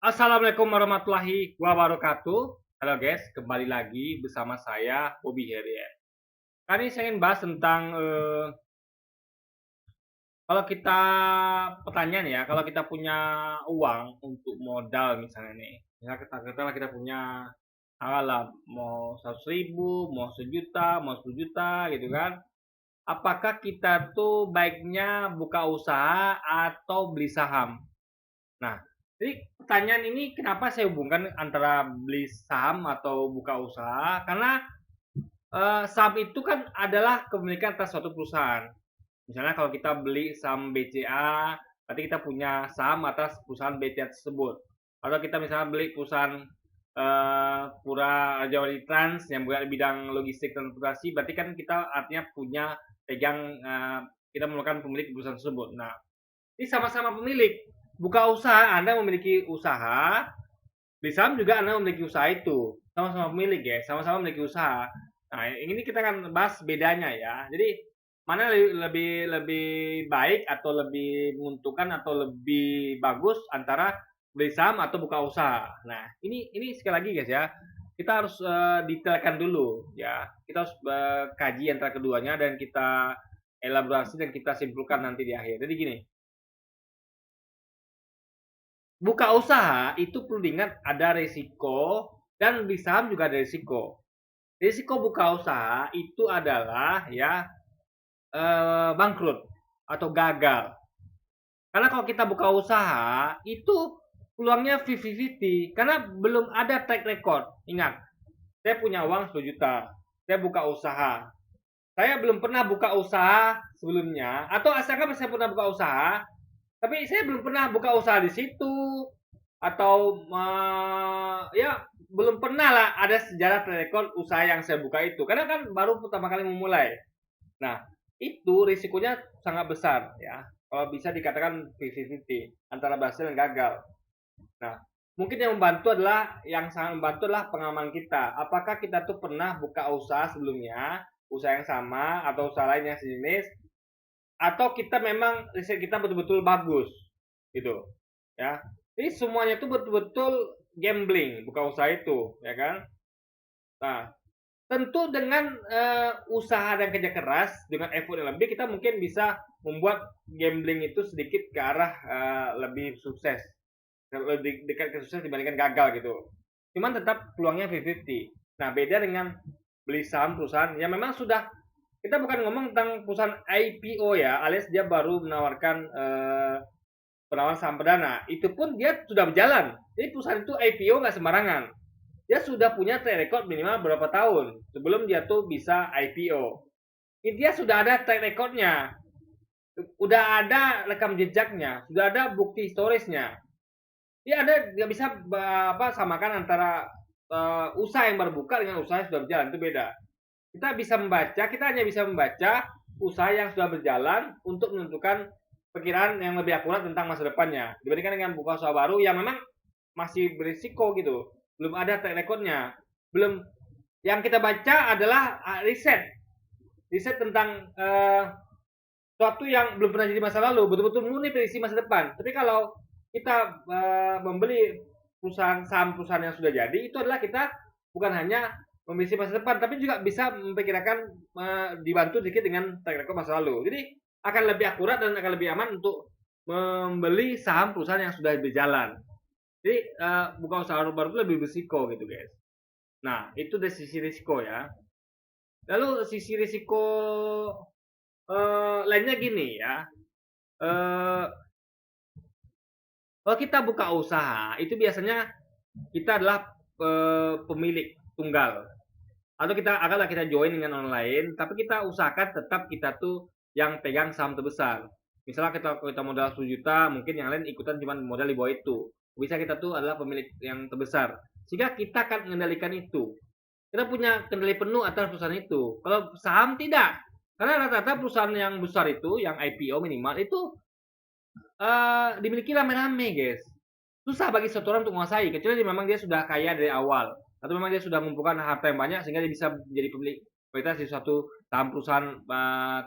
Assalamualaikum warahmatullahi wabarakatuh. Halo guys, kembali lagi bersama saya Bobby Herian. Kali ini saya ingin bahas tentang kalau kita pertanyaan ya, kalau kita punya uang untuk modal misalnya nih, misalnya kita punya taruhlah mau 100.000, mau sejuta, mau 10 juta gitu kan. Apakah kita tuh baiknya buka usaha atau beli saham? Nah, jadi pertanyaan ini kenapa saya hubungkan antara beli saham atau buka usaha, karena, saham itu kan adalah kepemilikan atas suatu perusahaan. Misalnya kalau kita beli saham BCA, berarti kita punya saham atas perusahaan BCA tersebut. Atau kita misalnya beli perusahaan, Pura Jawadi Trans yang bergerak di bidang logistik dan transportasi, berarti kan kita artinya punya pegang, kita merupakan pemilik perusahaan tersebut. Nah, ini sama-sama pemilik. Buka usaha, Anda memiliki usaha, di saham juga Anda memiliki usaha itu. Sama-sama pemilik ya, sama-sama memiliki usaha. Nah, ini kita akan bahas bedanya ya. Jadi, mana lebih lebih baik atau lebih menguntungkan atau lebih bagus antara beli saham atau buka usaha. Nah, ini sekali lagi guys ya, kita harus detailkan dulu ya. Kita harus kaji antara keduanya dan kita elaborasi dan kita simpulkan nanti di akhir. Jadi gini, buka usaha itu perlu diingat ada risiko dan di saham juga ada risiko. Risiko buka usaha itu adalah ya bangkrut atau gagal. Karena kalau kita buka usaha itu peluangnya 50-50 karena belum ada track record. Ingat, saya punya uang 10 juta. Saya buka usaha. Saya belum pernah buka usaha sebelumnya atau asalkan saya pernah buka usaha, tapi saya belum pernah buka usaha di situ atau ya belum pernah lah ada sejarah track record usaha yang saya buka itu karena kan baru pertama kali memulai. Nah, itu risikonya sangat besar ya. Kalau bisa dikatakan 50-50 antara berhasil dan gagal. Nah, mungkin yang sangat membantu adalah pengalaman kita. Apakah kita tuh pernah buka usaha sebelumnya, usaha yang sama atau usaha lain yang sejenis, atau kita memang riset kita betul-betul bagus, gitu, ya. Ini semuanya itu betul-betul gambling, buka usaha itu, ya kan. Nah, tentu dengan usaha dan kerja keras, dengan effort yang lebih, kita mungkin bisa membuat gambling itu sedikit ke arah lebih sukses, lebih dekat ke sukses dibandingkan gagal gitu. Cuman tetap peluangnya 50-50. Nah, beda dengan beli saham perusahaan yang memang sudah, kita bukan ngomong tentang perusahaan IPO ya, alias dia baru menawarkan penawaran saham perdana. Itu pun dia sudah berjalan. Jadi perusahaan itu IPO nggak sembarangan. Dia sudah punya track record minimal berapa tahun sebelum dia tuh bisa IPO. Ini dia sudah ada track recordnya, udah ada rekam jejaknya, sudah ada bukti historisnya. Dia ada nggak bisa samakan antara usaha yang baru buka dengan usaha yang sudah berjalan, itu beda. Kita hanya bisa membaca usaha yang sudah berjalan untuk menentukan perkiraan yang lebih akurat tentang masa depannya dibandingkan dengan buka usaha baru yang memang masih berisiko gitu, belum ada track recordnya, belum. Yang kita baca adalah riset riset tentang sesuatu yang belum pernah jadi masa lalu, betul-betul murni prediksi masa depan. Tapi kalau kita membeli perusahaan yang sudah jadi, itu adalah kita bukan hanya memiliki masa depan, tapi juga bisa memperkirakan, dibantu sedikit dengan track record masa lalu. Jadi akan lebih akurat dan akan lebih aman untuk membeli saham perusahaan yang sudah berjalan. Jadi bukan usaha baru itu lebih berisiko gitu guys. Nah, itu dari sisi risiko ya. Lalu sisi risiko lainnya gini ya. Eh, Kalau kita buka usaha, itu biasanya kita adalah pemilik tunggal. Atau kita join dengan orang lain, tapi kita usahakan tetap kita tuh yang pegang saham terbesar. Misalnya kita modal 10 juta, mungkin yang lain ikutan cuma modal di bawah itu. Bisa kita tuh adalah pemilik yang terbesar. Sehingga kita akan mengendalikan itu. Kita punya kendali penuh atas perusahaan itu. Kalau saham tidak. Karena rata-rata perusahaan yang besar itu, yang IPO minimal, itu dimiliki rame-rame guys. Susah bagi satu orang untuk menguasai, kecuali memang dia sudah kaya dari awal. Atau memang dia sudah mengumpulkan harta yang banyak sehingga dia bisa menjadi pemilik mayoritas di suatu saham perusahaan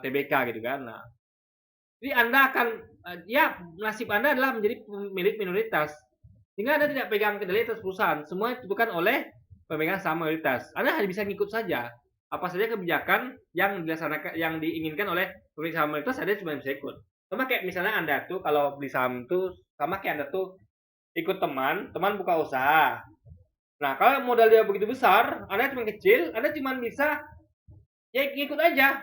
TBK gitu kan. Nah, jadi Anda akan ya nasib Anda adalah menjadi pemilik minoritas. Sehingga Anda tidak pegang kendali atas perusahaan, semua ditentukan oleh pemegang saham mayoritas. Anda hanya bisa ngikut saja. Apa saja kebijakan yang dilaksanakan, yang diinginkan oleh pemilik saham mayoritas, Anda cuma bisa ikut. Sama kayak misalnya Anda tuh kalau beli saham tuh sama kayak Anda tuh ikut teman buka usaha. Nah, kalau modal dia begitu besar, Anda cuma kecil, Anda cuma bisa ya ikut aja.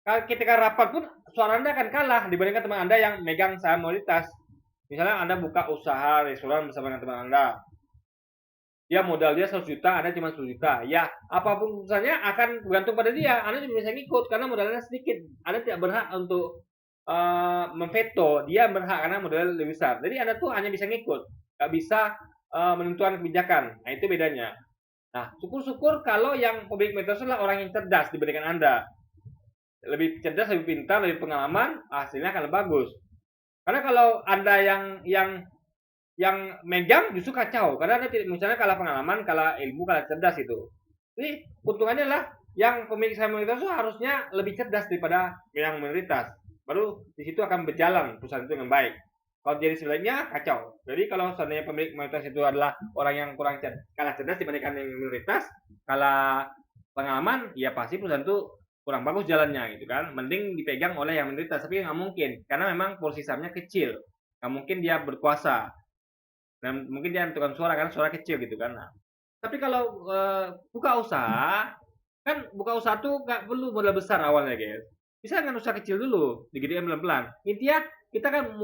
Kalau ketika rapat pun suara Anda akan kalah dibandingkan teman Anda yang megang saham mayoritas. Misalnya Anda buka usaha restoran bersama dengan teman Anda. Dia modal dia 100 juta, Anda cuma 10 juta. Ya, apapun keputusannya akan bergantung pada dia. Anda cuma bisa ngikut karena modalnya sedikit. Anda tidak berhak untuk memveto. Dia berhak karena modalnya lebih besar. Jadi Anda tuh hanya bisa ngikut, nggak bisa menentukan kebijakan. Nah, itu bedanya. Nah, syukur-syukur kalau yang pemilik metode adalah orang yang cerdas dibandingkan Anda. Lebih cerdas, lebih pintar, lebih pengalaman, hasilnya akan lebih bagus. Karena kalau Anda yang megang justru kacau karena Anda tidak, misalnya kalah pengalaman, kalah ilmu, kalah cerdas itu. Jadi keuntungannya adalah yang pemilik saham mayoritas itu harusnya lebih cerdas daripada yang minoritas. Baru di situ akan berjalan perusahaan itu dengan baik. Kalau jadi sebaliknya kacau. Jadi kalau seandainya pemilik mayoritas itu adalah orang yang kalah cerdas dibandingkan yang minoritas, kalah pengalaman, ya pasti perusahaan itu kurang bagus jalannya gitu kan. Mending dipegang oleh yang minoritas, tapi nggak mungkin karena memang porsi sahamnya kecil. Nggak mungkin dia berkuasa. Dan mungkin dia menentukan suara karena suara kecil gitu kan. Nah, tapi kalau buka usaha, kan buka usaha tuh nggak perlu modal besar awalnya guys. Bisa dengan usaha kecil dulu, digedein pelan-pelan. Intinya kita kan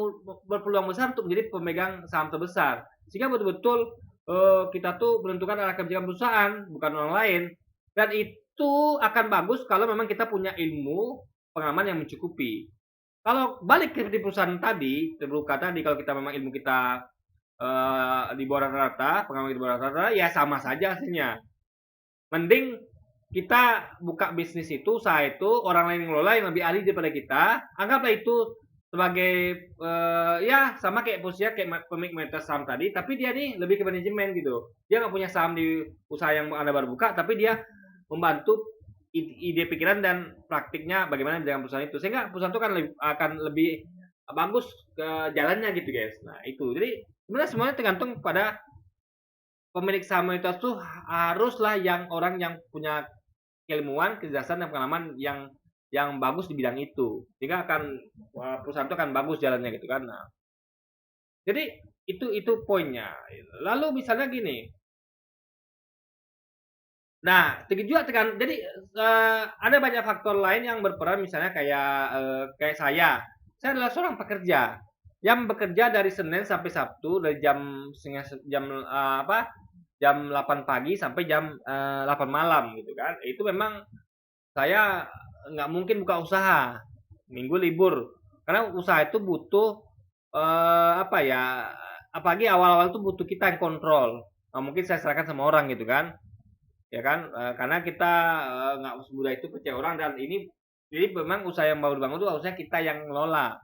berpeluang besar untuk menjadi pemegang saham terbesar. Sehingga betul-betul kita tuh menentukan arah kebijakan perusahaan, bukan orang lain. Dan itu akan bagus kalau memang kita punya ilmu, pengalaman yang mencukupi. Kalau balik ke perusahaan tadi, terbuka tadi, kalau kita memang ilmu kita di bawah rata-rata, pengalaman di bawah rata-rata, ya sama saja hasilnya. Mending kita buka bisnis itu, usaha itu, orang lain yang ngelola yang lebih ahli daripada kita, anggaplah itu sebagai ya sama kayak posisinya kayak pemilik mayoritas saham tadi, tapi dia nih lebih ke manajemen gitu. Dia nggak punya saham di usaha yang Anda baru buka, tapi dia membantu ide pikiran dan praktiknya bagaimana dengan perusahaan itu, sehingga perusahaan itu akan lebih bagus ke jalannya gitu guys. Nah itu, jadi sebenarnya semuanya tergantung pada pemilik saham mayoritas tuh haruslah yang orang yang punya keilmuan, kecerdasan dan pengalaman yang bagus di bidang itu. Sehingga akan perusahaan itu akan bagus jalannya gitu kan. Nah, jadi itu poinnya. Lalu misalnya gini. Nah, juga tekan. Jadi ada banyak faktor lain yang berperan misalnya kayak saya. Saya adalah seorang pekerja yang bekerja dari Senin sampai Sabtu dari jam 8 pagi sampai jam 8 malam gitu kan. Itu memang saya nggak mungkin buka usaha. Minggu libur. Karena usaha itu butuh apa ya? Apalagi awal-awal itu butuh kita yang kontrol. Nah, mungkin saya serahkan sama orang gitu kan. Ya kan? Karena kita nggak semudah itu percaya orang dan ini jadi memang usaha yang baru dibangun itu harusnya kita yang ngelola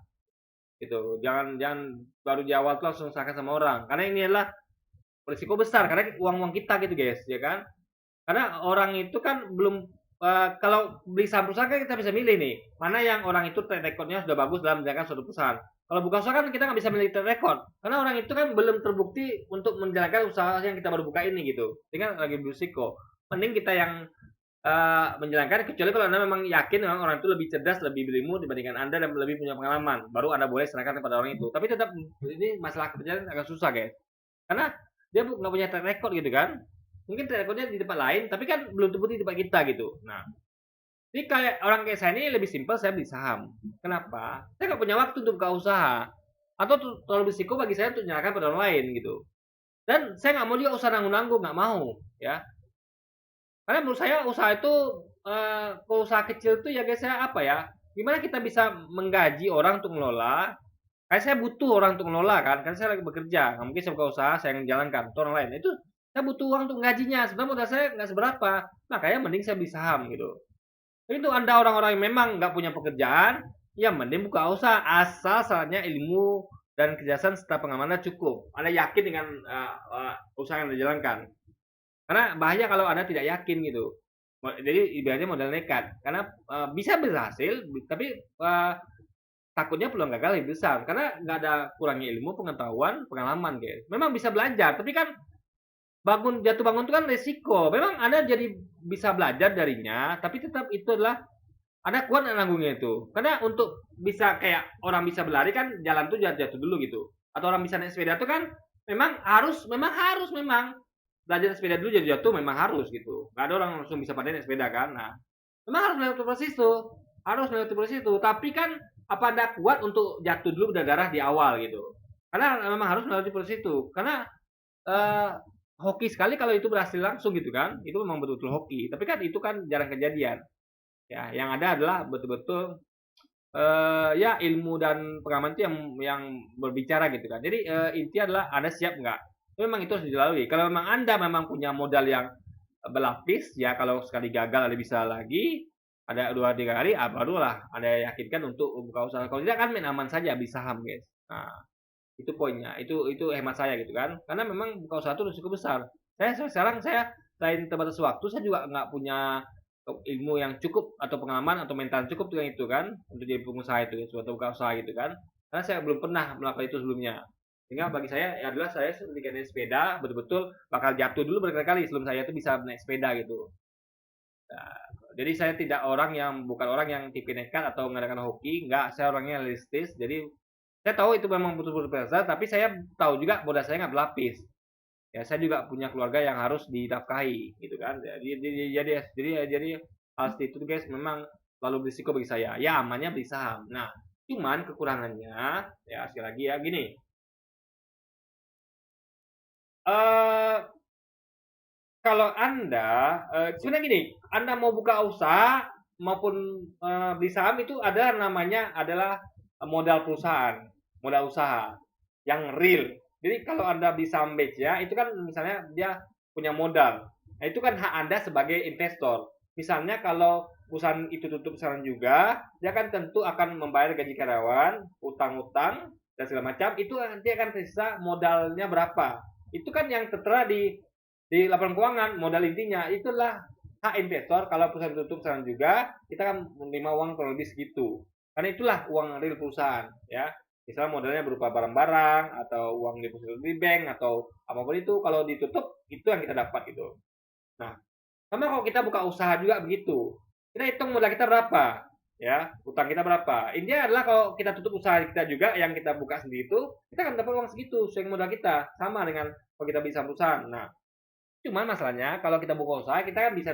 gitu. Jangan baru di awal tuh langsung serahkan sama orang. Karena ini adalah risiko besar karena uang kita gitu guys, ya kan? Karena orang itu kan belum kalau beli saham perusahaan kan kita bisa milih nih mana yang orang itu track recordnya sudah bagus dalam menjalankan suatu perusahaan. Kalau buka usaha kan kita nggak bisa milih track record karena orang itu kan belum terbukti untuk menjalankan usaha yang kita baru buka ini gitu. Sehingga lagi berisiko. Mending kita yang menjalankan kecuali kalau Anda memang yakin memang orang itu lebih cerdas, lebih berilmu dibandingkan Anda dan lebih punya pengalaman, baru Anda boleh serahkan kepada orang itu. Tapi tetap ini masalah kerjaan agak susah guys. Karena dia nggak punya track record gitu kan. Mungkin track recordnya di tempat lain, tapi kan belum terbukti di tempat kita gitu. Nah, ini kayak orang kayak saya ini lebih simpel, saya beli saham. Kenapa? Saya nggak punya waktu untuk buka usaha. Atau terlalu berisiko bagi saya untuk menyerahkan pada orang lain gitu. Dan saya nggak mau juga usaha nanggung-nanggung, nggak mau. Ya, karena menurut saya usaha itu usaha kecil itu ya guys saya apa ya? Gimana kita bisa menggaji orang untuk ngelola? Kayak saya butuh orang untuk ngelola kan saya lagi bekerja. Nggak mungkin saya buka usaha saya yang menjalankan. Itu orang lain. Itu saya butuh uang untuk gajinya. Sebenarnya modal saya nggak seberapa. Makanya mending saya beli saham gitu. Itu Anda orang-orang yang memang nggak punya pekerjaan, ya mending buka usaha asal salahnya ilmu dan kejelasan serta pengalamannya cukup. Anda yakin dengan usaha yang dijalankan. Karena bahaya kalau Anda tidak yakin gitu. Jadi ibaratnya modal nekat. Karena bisa berhasil, tapi takutnya peluang gagal lebih besar karena nggak ada kurangnya ilmu, pengetahuan, pengalaman, guys. Memang bisa belajar, tapi kan jatuh bangun itu kan resiko. Memang Anda jadi bisa belajar darinya, tapi tetap itu adalah Anda kuat nanggungnya itu. Karena untuk bisa kayak orang bisa berlari kan jalan tuh jatuh dulu gitu. Atau orang bisa naik sepeda tuh kan memang belajar sepeda dulu jadi jatuh memang harus gitu. Gak ada orang langsung bisa pandai naik sepeda kan. Nah, memang harus melewati proses itu. Harus melewati proses itu. Tapi kan apa Anda kuat untuk jatuh dulu berdarah di awal gitu. Karena memang harus melewati proses itu. Karena eh, hoki sekali kalau itu berhasil langsung gitu kan. Itu memang betul-betul hoki. Tapi kan itu kan jarang kejadian. Ya, yang ada adalah betul-betul ya ilmu dan pengalaman itu yang berbicara gitu kan. Jadi intinya adalah Anda siap nggak? Memang itu harus dilalui. Kalau memang Anda memang punya modal yang berlapis, ya kalau sekali gagal Anda bisa lagi, ada 2 3 kali, barulah Anda yakinkan untuk buka usaha. Kalau tidak kan main aman saja beli saham, guys. Nah, itu poinnya. Itu hemat saya gitu kan. Karena memang buka usaha itu risiko besar. Sekarang saya selain terbatas waktu, saya juga nggak punya ilmu yang cukup atau pengalaman atau mental cukup dengan itu kan untuk jadi pengusaha itu suatu buka usaha gitu kan karena saya belum pernah melakukan itu sebelumnya sehingga bagi saya ya adalah saya ketika naik sepeda betul-betul bakal jatuh dulu berkali-kali sebelum saya itu bisa naik sepeda gitu nah, jadi saya tidak bukan orang yang tipe nekat atau mengadakan hoki enggak saya orangnya realistis jadi saya tahu itu memang betul-betul besar tapi saya tahu juga modal saya nggak berlapis ya saya juga punya keluarga yang harus dinafkahi gitu kan jadi hal seperti itu guys memang selalu berisiko bagi saya ya amannya beli saham nah cuman kekurangannya ya sekali lagi ya gini eh kalau anda sebenarnya gini anda mau buka usaha maupun beli saham itu ada namanya adalah modal perusahaan modal usaha yang real. Jadi kalau Anda beli saham batch ya, itu kan misalnya dia punya modal. Nah, itu kan hak Anda sebagai investor. Misalnya kalau perusahaan itu tutup sekarang juga, dia kan tentu akan membayar gaji karyawan, utang-utang, dan segala macam. Itu nanti akan tersisa modalnya berapa. Itu kan yang tertera di laporan keuangan, modal intinya. Itulah hak investor kalau perusahaan tutup sekarang juga, kita kan menerima uang kurang lebih segitu. Karena itulah uang real perusahaan, ya misalnya modalnya berupa barang-barang atau uang deposito di bank atau apapun itu kalau ditutup itu yang kita dapat gitu. Nah, sama kalau kita buka usaha juga begitu. Kita hitung modal kita berapa, ya, utang kita berapa. Intinya adalah kalau kita tutup usaha kita juga yang kita buka sendiri itu, kita akan dapat uang segitu sesuai modal kita, sama dengan kalau kita bisa perusahaan. Nah, cuman masalahnya kalau kita buka usaha kita kan bisa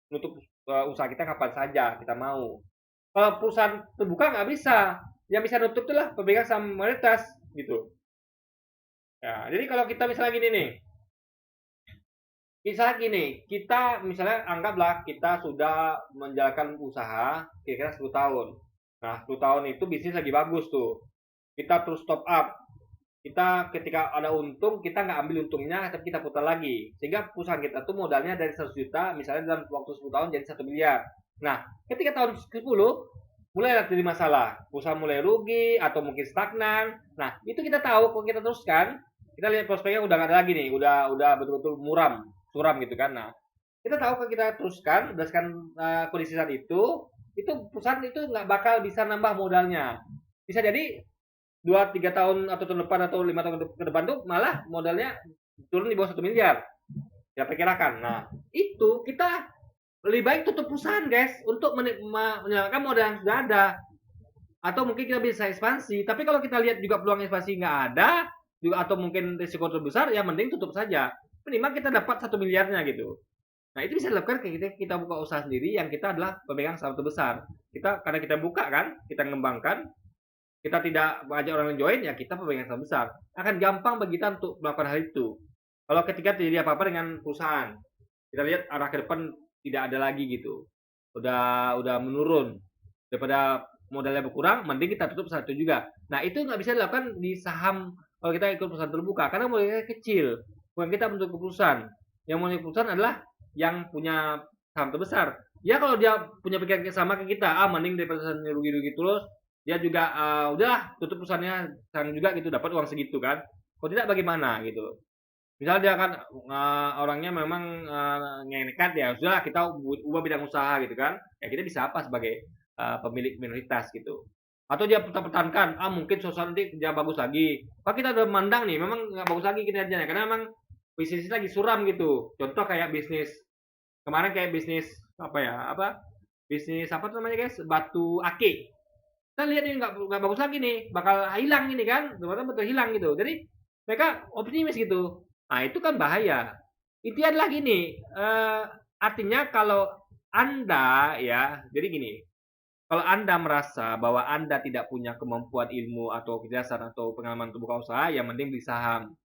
nutup usaha kita kapan saja kita mau. Kalau perusahaan terbuka nggak bisa. Yang bisa nutup itulah pemegang saham mayoritas gitu. Ya, jadi kalau kita misalnya gini nih, kita misalnya anggaplah kita sudah menjalankan usaha kira-kira 10 tahun. Nah, 10 tahun itu bisnis lagi bagus tuh. Kita terus top up. Kita ketika ada untung, kita nggak ambil untungnya, tapi kita putar lagi. Sehingga perusahaan kita tuh modalnya dari 100 juta, misalnya dalam waktu 10 tahun jadi 1 miliar. Nah, ketika tahun 10, mulai ada terjadi masalah. Perusahaan mulai rugi, atau mungkin stagnan. Nah, itu kita tahu, kalau kita teruskan, kita lihat prospeknya udah nggak ada lagi nih, udah betul-betul suram gitu kan. Nah, kita tahu kalau kita teruskan berdasarkan kondisi saat itu perusahaan itu nggak bakal bisa nambah modalnya. Bisa jadi 2 3 tahun atau tahun depan atau 5 tahun ke depan tuh malah modalnya turun di bawah 1 miliar. Ya perkirakan. Nah, itu kita lebih baik tutup perusahaan guys untuk menyelamatkan modal yang sudah ada. Atau mungkin kita bisa ekspansi. Tapi kalau kita lihat juga peluang ekspansi nggak ada, juga atau mungkin risiko terbesar, ya mending tutup saja. Minimal kita dapat 1 miliarnya gitu. Nah itu bisa dilakukan kita buka usaha sendiri yang kita adalah pemegang saham terbesar. Karena kita buka kan, kita mengembangkan, kita tidak mengajak orang lain join, ya kita pemegang saham besar. Akan gampang bagi kita untuk melakukan hal itu. Kalau ketika terjadi apa-apa dengan perusahaan, kita lihat arah ke depan tidak ada lagi gitu. Udah menurun. Daripada modalnya berkurang, mending kita tutup satu juga. Nah itu nggak bisa dilakukan di saham kalau kita ikut perusahaan terbuka, karena modalnya kecil. Bukan kita bentuk perusahaan. Yang mau perusahaan adalah yang punya saham terbesar. Ya kalau dia punya pikiran sama ke kita, mending daripada rugi-rugi terus, dia juga udahlah tutup perusahaannya sekarang juga gitu dapat uang segitu kan. Kalau tidak bagaimana gitu. Misalnya dia kan orangnya memang nekat ya, sudah kita ubah bidang usaha gitu kan. Ya kita bisa apa sebagai pemilik minoritas gitu. Atau dia pertahankan, mungkin suatu nanti dia bagus lagi. Pak kita udah memandang nih, memang nggak bagus lagi kinerjanya, karena memang bisnis lagi suram gitu. Contoh kayak bisnis kemarin kayak bisnis apa ya, bisnis apa tuh namanya guys, batu ake. Kita lihat ini nggak bagus lagi nih, bakal hilang ini kan, ternyata betul hilang gitu. Jadi mereka optimis gitu. Nah itu kan bahaya. Itu adalah gini, artinya kalau anda ya, jadi gini, kalau Anda merasa bahwa Anda tidak punya kemampuan ilmu atau kejelasan atau pengalaman untuk buka usaha, yang penting beli saham.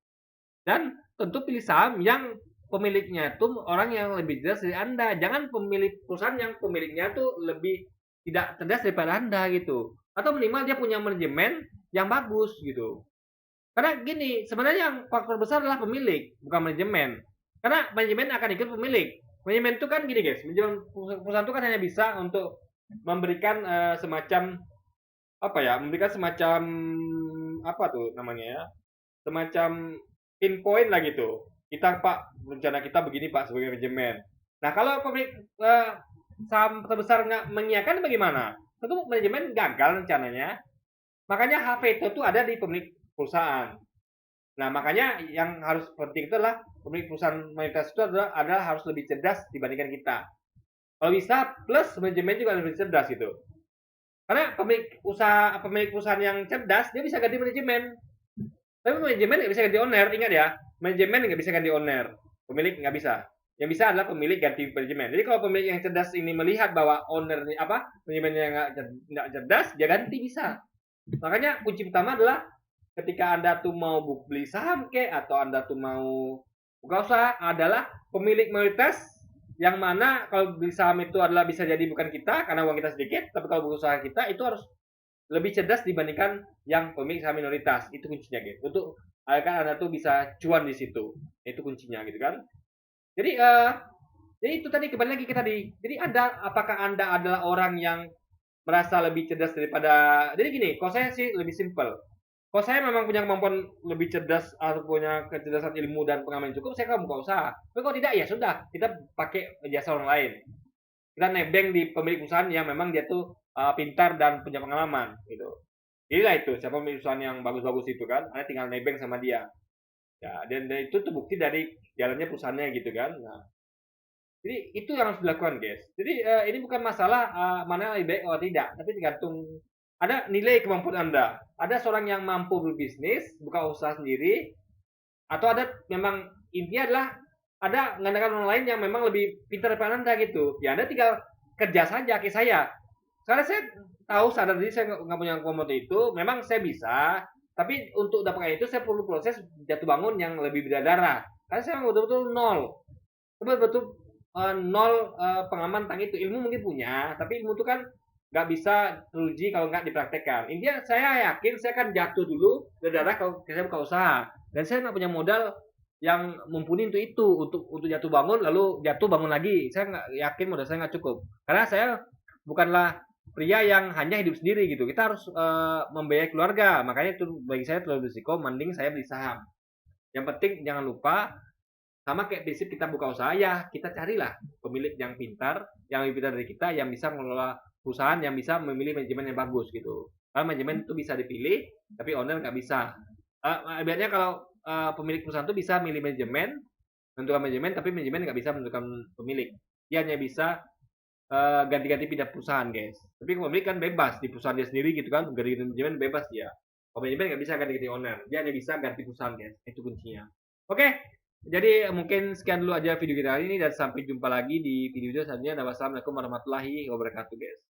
Dan tentu pilih saham yang pemiliknya itu orang yang lebih jelas dari Anda. Jangan pemilik perusahaan yang pemiliknya itu lebih tidak cerdas daripada Anda gitu. Atau minimal dia punya manajemen yang bagus gitu. Karena gini, sebenarnya yang faktor besar adalah pemilik, bukan manajemen. Karena manajemen akan ikut pemilik. Manajemen itu kan gini guys, manajemen perusahaan itu kan hanya bisa untuk memberikan semacam apa ya, memberikan semacam apa tuh namanya ya, semacam pinpoint lah gitu. Kita Pak, rencana kita begini Pak sebagai manajemen. Nah kalau pemilik saham terbesar nggak mengiyakan bagaimana? Tentu manajemen gagal rencananya. Makanya hak veto itu ada di pemilik perusahaan. Nah makanya yang harus penting itu adalah pemilik perusahaan mayoritas itu adalah harus lebih cerdas dibandingkan kita. Kalau bisa plus manajemen juga harus lebih cerdas gitu. Karena pemilik perusahaan yang cerdas dia bisa ganti manajemen. Tapi manajemen nggak bisa ganti owner, ingat ya. Manajemen nggak bisa ganti owner, pemilik nggak bisa. Yang bisa adalah pemilik ganti manajemen. Jadi kalau pemilik yang cerdas ini melihat bahwa owner ini manajemennya nggak cerdas, dia ganti bisa. Makanya kunci pertama adalah ketika Anda tuh mau beli saham atau Anda tuh mau buka usaha adalah pemilik mayoritas yang mana kalau beli saham itu adalah bisa jadi bukan kita karena uang kita sedikit, tapi kalau berusaha kita itu harus lebih cerdas dibandingkan yang pemilik saham minoritas. Itu kuncinya gitu. Untuk agar Anda tuh bisa cuan di situ. Itu kuncinya gitu kan. Jadi jadi itu tadi kembali lagi ke tadi. Jadi apakah Anda adalah orang yang merasa lebih cerdas daripada jadi gini, kalau saya sih lebih simpel. Kalau saya memang punya kemampuan lebih cerdas atau punya kecerdasan ilmu dan pengalaman cukup, saya akan buka usaha. Tapi kalau tidak, ya sudah, kita pakai jasa orang lain. Kita nebeng di pemilik perusahaan yang memang dia tuh pintar dan punya pengalaman gitu. Inilah itu siapa pemilik perusahaan yang bagus-bagus itu kan, Anda tinggal nebeng sama dia. Ya, dan itu terbukti dari jalannya perusahaannya gitu kan. Nah, jadi itu yang harus dilakukan guys. Jadi ini bukan masalah mana yang lebih baik atau tidak, tapi tergantung ada nilai kemampuan Anda. Ada seorang yang mampu berbisnis, buka usaha sendiri, atau ada memang intinya adalah ada mengandalkan orang lain yang memang lebih pintar daripada Anda gitu. Ya Anda tinggal kerja saja kayak saya. Karena saya tahu sadar diri saya nggak punya kemampuan itu, memang saya bisa, tapi untuk dapatkan itu saya perlu proses jatuh bangun yang lebih berdarah. Karena saya betul-betul nol, betul-betul nol pengalaman tentang itu. Ilmu mungkin punya, tapi ilmu itu kan nggak bisa teruji kalau nggak dipraktekkan. Intinya saya yakin saya akan jatuh dulu berdarah kalau saya buka usaha, dan saya nggak punya modal yang mumpuni untuk itu, untuk jatuh bangun lalu jatuh bangun lagi. Saya nggak yakin modal saya nggak cukup, karena saya bukanlah pria yang hanya hidup sendiri gitu. Kita harus membiayai keluarga. Makanya itu bagi saya terlalu berisiko. Mending saya beli saham. Yang penting jangan lupa sama kayak prinsip kita buka usaha ya kita carilah pemilik yang pintar, yang lebih pintar dari kita, yang bisa mengelola perusahaan, yang bisa memilih manajemen yang bagus gitu. Karena manajemen itu bisa dipilih, tapi owner nggak bisa. Biasanya kalau pemilik perusahaan itu bisa milih manajemen, menentukan manajemen, tapi manajemen nggak bisa menentukan pemilik. Dia hanya bisa ganti-ganti pindah perusahaan guys. Tapi pemilik kan bebas di perusahaan dia sendiri gitu kan, ganti manajemen bebas dia. Kalau manajemen nggak bisa ganti-ganti owner, dia hanya bisa ganti perusahaan guys. Itu kuncinya. Oke, jadi mungkin sekian dulu aja video kita hari ini dan sampai jumpa lagi di video selanjutnya. Wassalamualaikum warahmatullahi wabarakatuh guys.